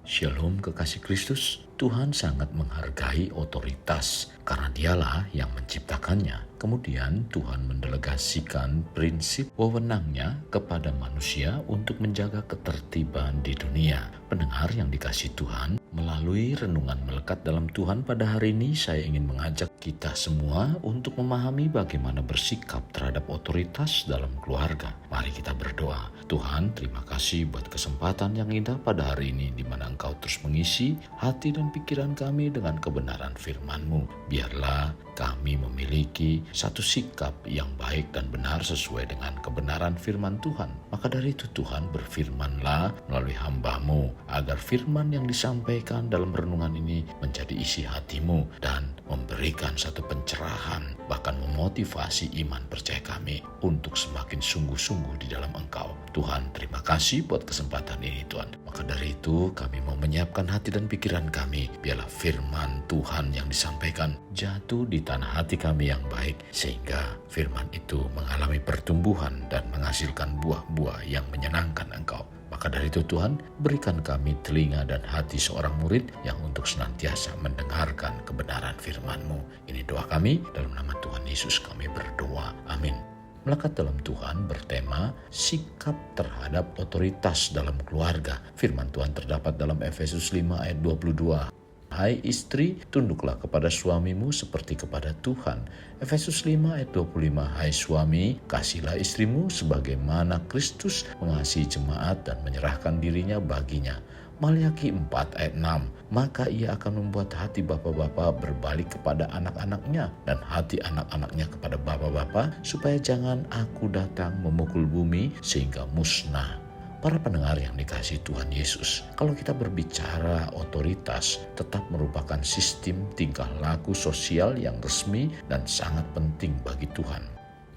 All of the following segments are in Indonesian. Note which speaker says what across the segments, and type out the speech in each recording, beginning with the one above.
Speaker 1: Shalom kekasih Kristus, Tuhan sangat menghargai otoritas karena dialah yang menciptakannya. Kemudian Tuhan mendelegasikan prinsip wewenangnya kepada manusia untuk menjaga ketertiban di dunia. Pendengar yang dikasihi Tuhan, melalui renungan melekat dalam Tuhan pada hari ini, saya ingin mengajak kita semua untuk memahami bagaimana bersikap terhadap otoritas dalam keluarga. Mari kita berdoa. Tuhan, terima kasih buat kesempatan yang indah pada hari ini di mana Engkau terus mengisi hati dan pikiran kami dengan kebenaran firman-Mu. Biarlah kami memiliki satu sikap yang baik dan benar sesuai dengan kebenaran firman Tuhan. Maka dari itu Tuhan, berfirmanlah melalui hamba-Mu agar firman yang disampaikan dalam renungan ini menjadi isi hati-Mu dan memberikan satu pencerahan, bahkan memotivasi iman percaya kami untuk semakin sungguh-sungguh di dalam Engkau. Tuhan, terima kasih buat kesempatan ini Tuhan. Maka dari itu kami mau menyiapkan hati dan pikiran kami, biarlah firman Tuhan yang disampaikan jatuh di tanah hati kami yang baik, sehingga firman itu mengalami pertumbuhan dan menghasilkan buah-buah yang menyenangkan Engkau. Maka dari itu Tuhan, berikan kami telinga dan hati seorang murid yang untuk senantiasa mendengarkan kebenaran firman-Mu. Ini doa kami, dalam nama Tuhan Yesus kami berdoa. Amin. Melekat dalam Tuhan bertema sikap terhadap otoritas dalam keluarga. Firman Tuhan terdapat dalam Efesus 5 ayat 22. Hai istri, tunduklah kepada suamimu seperti kepada Tuhan. Efesus 5 ayat 25. Hai suami, kasihilah istrimu sebagaimana Kristus mengasihi jemaat dan menyerahkan dirinya baginya. Maliaki 4 ayat 6. Maka ia akan membuat hati bapa-bapa berbalik kepada anak-anaknya dan hati anak-anaknya kepada bapa-bapa, supaya jangan aku datang memukul bumi sehingga musnah. Para pendengar yang dikasihi Tuhan Yesus, kalau kita berbicara otoritas, tetap merupakan sistem tingkah laku sosial yang resmi dan sangat penting bagi Tuhan.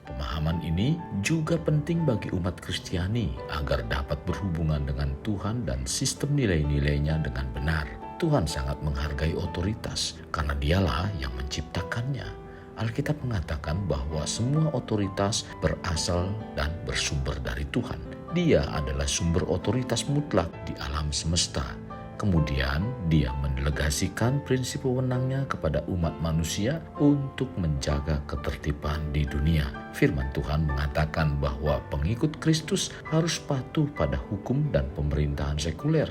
Speaker 1: Pemahaman ini juga penting bagi umat Kristiani agar dapat berhubungan dengan Tuhan dan sistem nilai-nilainya dengan benar. Tuhan sangat menghargai otoritas karena dialah yang menciptakannya. Alkitab mengatakan bahwa semua otoritas berasal dan bersumber dari Tuhan. Dia adalah sumber otoritas mutlak di alam semesta. Kemudian dia mendelegasikan prinsip wewenangnya kepada umat manusia untuk menjaga ketertiban di dunia. Firman Tuhan mengatakan bahwa pengikut Kristus harus patuh pada hukum dan pemerintahan sekuler.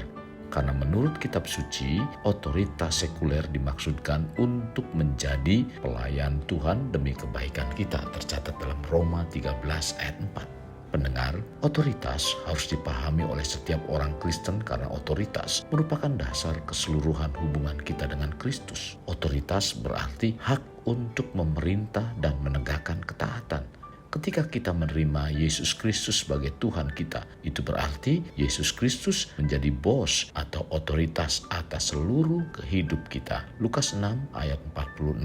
Speaker 1: Karena menurut kitab suci, otoritas sekuler dimaksudkan untuk menjadi pelayan Tuhan demi kebaikan kita, tercatat dalam Roma 13 ayat 4. Pendengar, otoritas harus dipahami oleh setiap orang Kristen karena otoritas merupakan dasar keseluruhan hubungan kita dengan Kristus. Otoritas berarti hak untuk memerintah dan menegakkan ketaatan. Ketika kita menerima Yesus Kristus sebagai Tuhan kita, itu berarti Yesus Kristus menjadi bos atau otoritas atas seluruh kehidup kita. Lukas 6 ayat 46.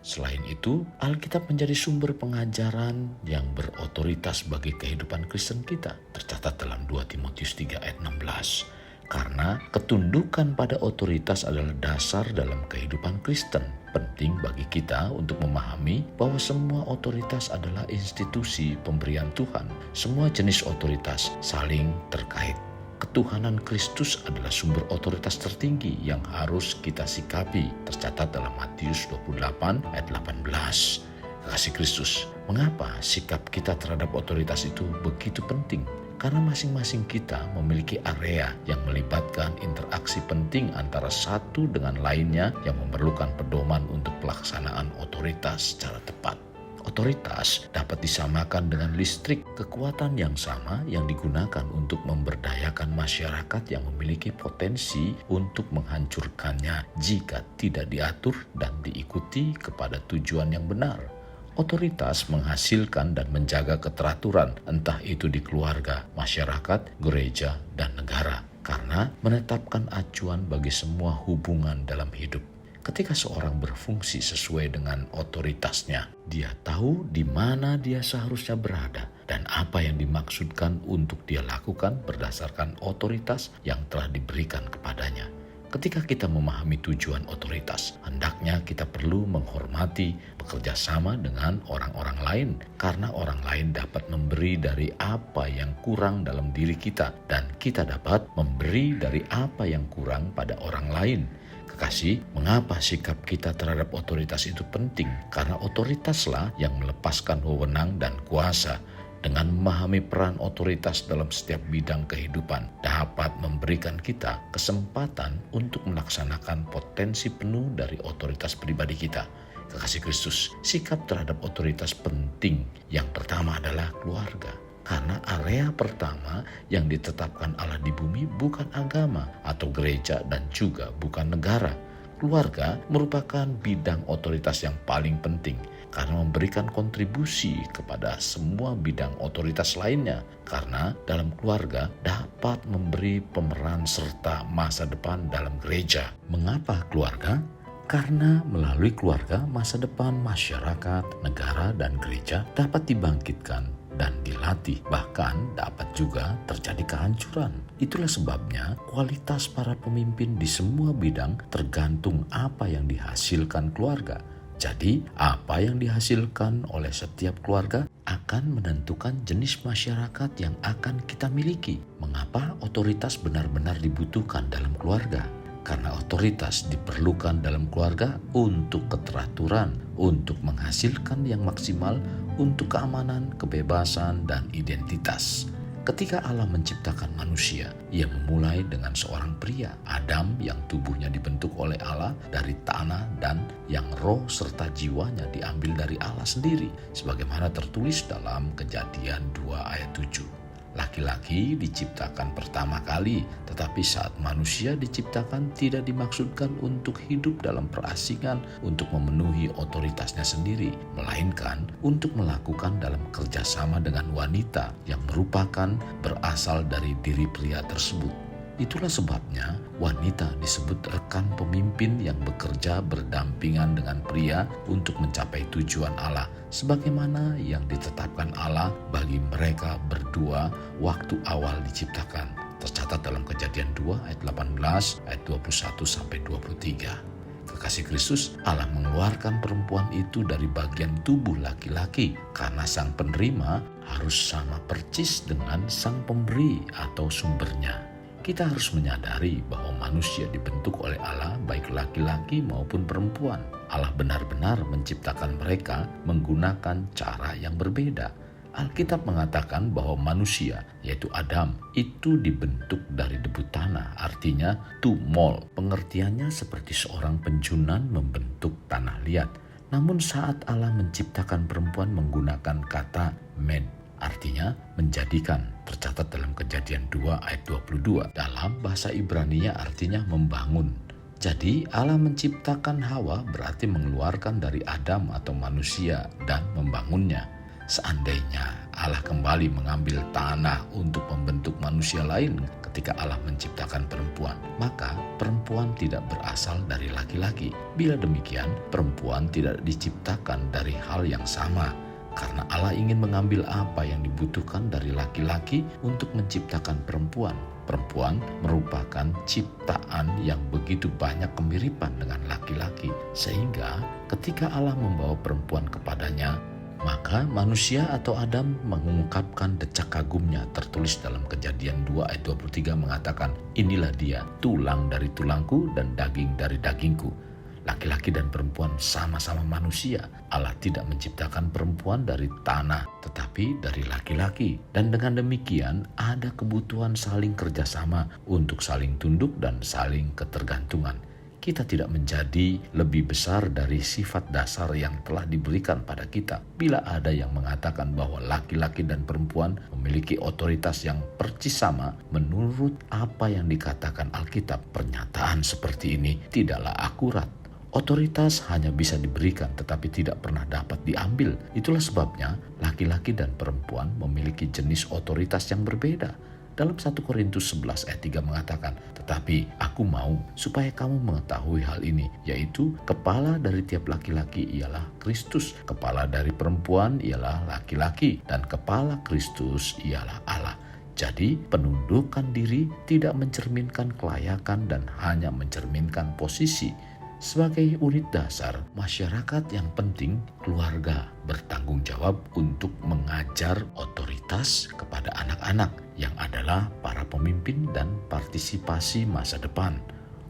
Speaker 1: Selain itu, Alkitab menjadi sumber pengajaran yang berotoritas bagi kehidupan Kristen kita, tercatat dalam 2 Timotius 3 ayat 16. Karena ketundukan pada otoritas adalah dasar dalam kehidupan Kristen. Penting bagi kita untuk memahami bahwa semua otoritas adalah institusi pemberian Tuhan. Semua jenis otoritas saling terkait. Ketuhanan Kristus adalah sumber otoritas tertinggi yang harus kita sikapi, tercatat dalam Matius 28 ayat 18. Kekasih Kristus, mengapa sikap kita terhadap otoritas itu begitu penting? Karena masing-masing kita memiliki area yang melibatkan interaksi penting antara satu dengan lainnya yang memerlukan pedoman untuk pelaksanaan otoritas secara tepat. Otoritas dapat disamakan dengan listrik, kekuatan yang sama yang digunakan untuk memberdayakan masyarakat yang memiliki potensi untuk menghancurkannya jika tidak diatur dan diikuti kepada tujuan yang benar. Otoritas menghasilkan dan menjaga keteraturan, entah itu di keluarga, masyarakat, gereja, dan negara, karena menetapkan acuan bagi semua hubungan dalam hidup. Ketika seorang berfungsi sesuai dengan otoritasnya, dia tahu di mana dia seharusnya berada dan apa yang dimaksudkan untuk dia lakukan berdasarkan otoritas yang telah diberikan kepadanya. Ketika kita memahami tujuan otoritas, hendaknya kita perlu menghormati, bekerja sama dengan orang-orang lain, karena orang lain dapat memberi dari apa yang kurang dalam diri kita, dan kita dapat memberi dari apa yang kurang pada orang lain. Kekasih, mengapa sikap kita terhadap otoritas itu penting? Karena otoritaslah yang melepaskan wewenang dan kuasa. Dengan memahami peran otoritas dalam setiap bidang kehidupan dapat memberikan kita kesempatan untuk melaksanakan potensi penuh dari otoritas pribadi kita. Kekasih Kristus, sikap terhadap otoritas penting. Yang pertama adalah keluarga. Karena area pertama yang ditetapkan Allah di bumi bukan agama atau gereja dan juga bukan negara. Keluarga merupakan bidang otoritas yang paling penting karena memberikan kontribusi kepada semua bidang otoritas lainnya. Karena dalam keluarga dapat memberi pemeran serta masa depan dalam gereja. Mengapa keluarga? Karena melalui keluarga masa depan masyarakat, negara, dan gereja dapat dibangkitkan dan dilatih, bahkan dapat juga terjadi kehancuran. Itulah sebabnya kualitas para pemimpin di semua bidang tergantung apa yang dihasilkan keluarga. Jadi, apa yang dihasilkan oleh setiap keluarga akan menentukan jenis masyarakat yang akan kita miliki. Mengapa otoritas benar-benar dibutuhkan dalam keluarga? Karena otoritas diperlukan dalam keluarga untuk keteraturan, untuk menghasilkan yang maksimal, untuk keamanan, kebebasan, dan identitas. Ketika Allah menciptakan manusia, Ia memulai dengan seorang pria, Adam, yang tubuhnya dibentuk oleh Allah dari tanah dan yang roh serta jiwanya diambil dari Allah sendiri, sebagaimana tertulis dalam Kejadian 2 ayat 7. Laki-laki diciptakan pertama kali, tetapi saat manusia diciptakan tidak dimaksudkan untuk hidup dalam perasingan untuk memenuhi otoritasnya sendiri, melainkan untuk melakukan dalam kerjasama dengan wanita yang merupakan berasal dari diri pria tersebut. Itulah sebabnya wanita disebut rekan pemimpin yang bekerja berdampingan dengan pria untuk mencapai tujuan Allah, sebagaimana yang ditetapkan Allah bagi mereka berdua waktu awal diciptakan. Tercatat dalam Kejadian 2 ayat 18, ayat 21-23. Kekasih Kristus, Allah mengeluarkan perempuan itu dari bagian tubuh laki-laki karena sang penerima harus sama persis dengan sang pemberi atau sumbernya. Kita harus menyadari bahwa manusia dibentuk oleh Allah baik laki-laki maupun perempuan. Allah benar-benar menciptakan mereka menggunakan cara yang berbeda. Alkitab mengatakan bahwa manusia, yaitu Adam, itu dibentuk dari debu tanah, artinya tumol. Pengertiannya seperti seorang penjunan membentuk tanah liat. Namun saat Allah menciptakan perempuan menggunakan kata med, artinya menjadikan, tercatat dalam Kejadian 2 ayat 22. Dalam bahasa Ibrani artinya membangun. Jadi Allah menciptakan Hawa berarti mengeluarkan dari Adam atau manusia dan membangunnya. Seandainya Allah kembali mengambil tanah untuk membentuk manusia lain ketika Allah menciptakan perempuan, maka perempuan tidak berasal dari laki-laki. Bila demikian, perempuan tidak diciptakan dari hal yang sama. Karena Allah ingin mengambil apa yang dibutuhkan dari laki-laki untuk menciptakan perempuan. Perempuan merupakan ciptaan yang begitu banyak kemiripan dengan laki-laki. Sehingga ketika Allah membawa perempuan kepadanya, maka manusia atau Adam mengungkapkan decak kagumnya. Tertulis dalam Kejadian 2 ayat 23 mengatakan, "Inilah dia, tulang dari tulangku dan daging dari dagingku." Laki-laki dan perempuan sama-sama manusia. Allah tidak menciptakan perempuan dari tanah, tetapi dari laki-laki. Dan dengan demikian ada kebutuhan saling kerjasama untuk saling tunduk dan saling ketergantungan. Kita tidak menjadi lebih besar dari sifat dasar yang telah diberikan pada kita. Bila ada yang mengatakan bahwa laki-laki dan perempuan memiliki otoritas yang persis sama, menurut apa yang dikatakan Alkitab, pernyataan seperti ini tidaklah akurat. Otoritas hanya bisa diberikan tetapi tidak pernah dapat diambil. Itulah sebabnya laki-laki dan perempuan memiliki jenis otoritas yang berbeda. Dalam 1 Korintus 11 ayat 3 mengatakan, "Tetapi aku mau supaya kamu mengetahui hal ini, yaitu kepala dari tiap laki-laki ialah Kristus, kepala dari perempuan ialah laki-laki, dan kepala Kristus ialah Allah." Jadi, penundukan diri tidak mencerminkan kelayakan dan hanya mencerminkan posisi. Sebagai unit dasar, masyarakat yang penting, keluarga bertanggung jawab untuk mengajar otoritas kepada anak-anak yang adalah para pemimpin dan partisipasi masa depan.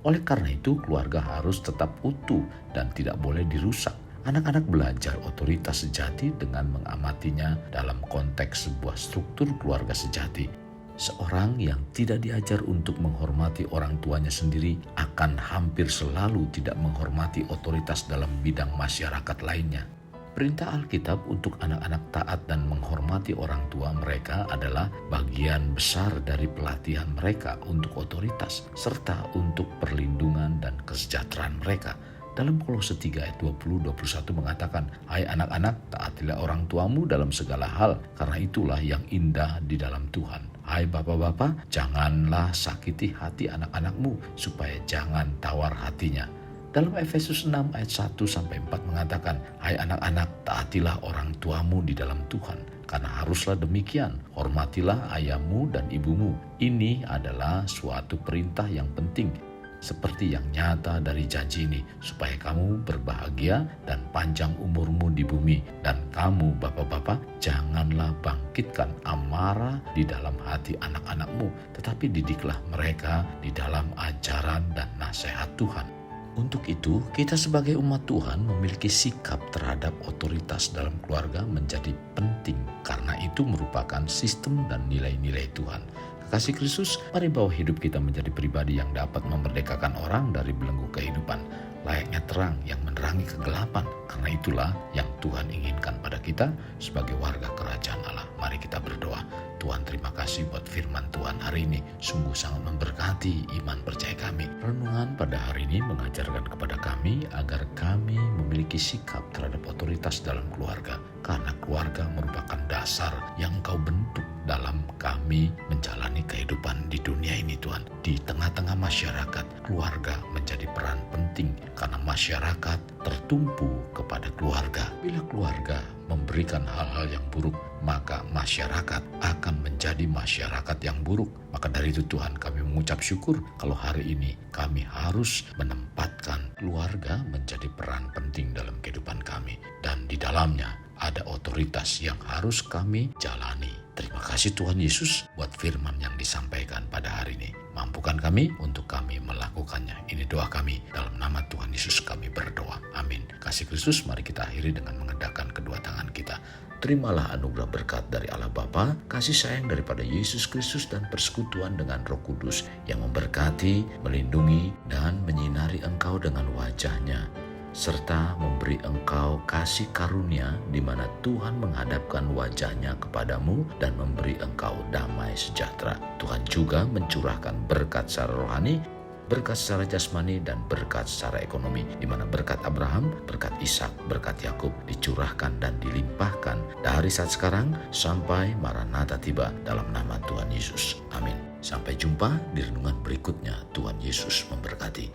Speaker 1: Oleh karena itu, keluarga harus tetap utuh dan tidak boleh dirusak. Anak-anak belajar otoritas sejati dengan mengamatinya dalam konteks sebuah struktur keluarga sejati. Seorang yang tidak diajar untuk menghormati orang tuanya sendiri akan hampir selalu tidak menghormati otoritas dalam bidang masyarakat lainnya. Perintah Alkitab untuk anak-anak taat dan menghormati orang tua mereka adalah bagian besar dari pelatihan mereka untuk otoritas serta untuk perlindungan dan kesejahteraan mereka. Dalam Kolose 3 ayat 20-21 mengatakan, "Hai anak-anak, taatilah orang tuamu dalam segala hal, karena itulah yang indah di dalam Tuhan. Hai bapak-bapak, janganlah sakiti hati anak-anakmu, supaya jangan tawar hatinya." Dalam Efesus 6 ayat 1-4 mengatakan, "Hai anak-anak, taatilah orang tuamu di dalam Tuhan, karena haruslah demikian. Hormatilah ayahmu dan ibumu. Ini adalah suatu perintah yang penting, seperti yang nyata dari janji ini, supaya kamu berbahagia dan panjang umurmu di bumi. Dan kamu bapak-bapak, janganlah bangkitkan amarah di dalam hati anak-anakmu, tetapi didiklah mereka di dalam ajaran dan nasihat Tuhan." Untuk itu, kita sebagai umat Tuhan memiliki sikap terhadap otoritas dalam keluarga menjadi penting, karena itu merupakan sistem dan nilai-nilai Tuhan. Kekasih Kristus, mari bawa hidup kita menjadi pribadi yang dapat memerdekakan orang dari belenggu kehidupan, layaknya terang yang menerangi kegelapan. Karena itulah yang Tuhan inginkan pada kita sebagai warga kerajaan Allah. Mari kita berdoa. Tuhan, terima kasih buat firman Tuhan hari ini. Sungguh sangat memberkati iman percaya kami. Renungan pada hari ini mengajarkan kepada kami agar kami memiliki sikap terhadap otoritas dalam keluarga. Karena keluarga merupakan dasar yang Engkau bentuk dalam kami menjalani kehidupan di dunia ini, Tuhan. Di tengah-tengah masyarakat, keluarga menjadi peran penting karena masyarakat tertumpu kepada keluarga. Bila keluarga memberikan hal-hal yang buruk, maka masyarakat akan menjadi masyarakat yang buruk. Maka dari itu Tuhan, kami mengucap syukur kalau hari ini kami harus menempatkan keluarga menjadi peran penting dalam kehidupan kami. Dan di dalamnya ada otoritas yang harus kami jalani. Terima kasih Tuhan Yesus buat firman yang disampaikan pada hari ini. Mampukan kami untuk kami melakukannya. Ini doa kami, dalam nama Tuhan Yesus kami berdoa. Amin. Kasih Kristus, mari kita akhiri dengan mengendahkan kedua tangan kita. Terimalah anugerah berkat dari Allah Bapa, kasih sayang daripada Yesus Kristus, dan persekutuan dengan Roh Kudus yang memberkati, melindungi, dan menyinari engkau dengan wajah-Nya, serta memberi engkau kasih karunia di mana Tuhan menghadapkan wajah-Nya kepadamu dan memberi engkau damai sejahtera. Tuhan juga mencurahkan berkat secara rohani, berkat secara jasmani, dan berkat secara ekonomi, di mana berkat Abraham, berkat Ishak, berkat Yakub dicurahkan dan dilimpahkan dari saat sekarang sampai Maranatha tiba, dalam nama Tuhan Yesus. Amin. Sampai jumpa di renungan berikutnya. Tuhan Yesus memberkati.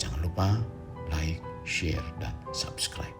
Speaker 1: Jangan lupa like, share, dan subscribe.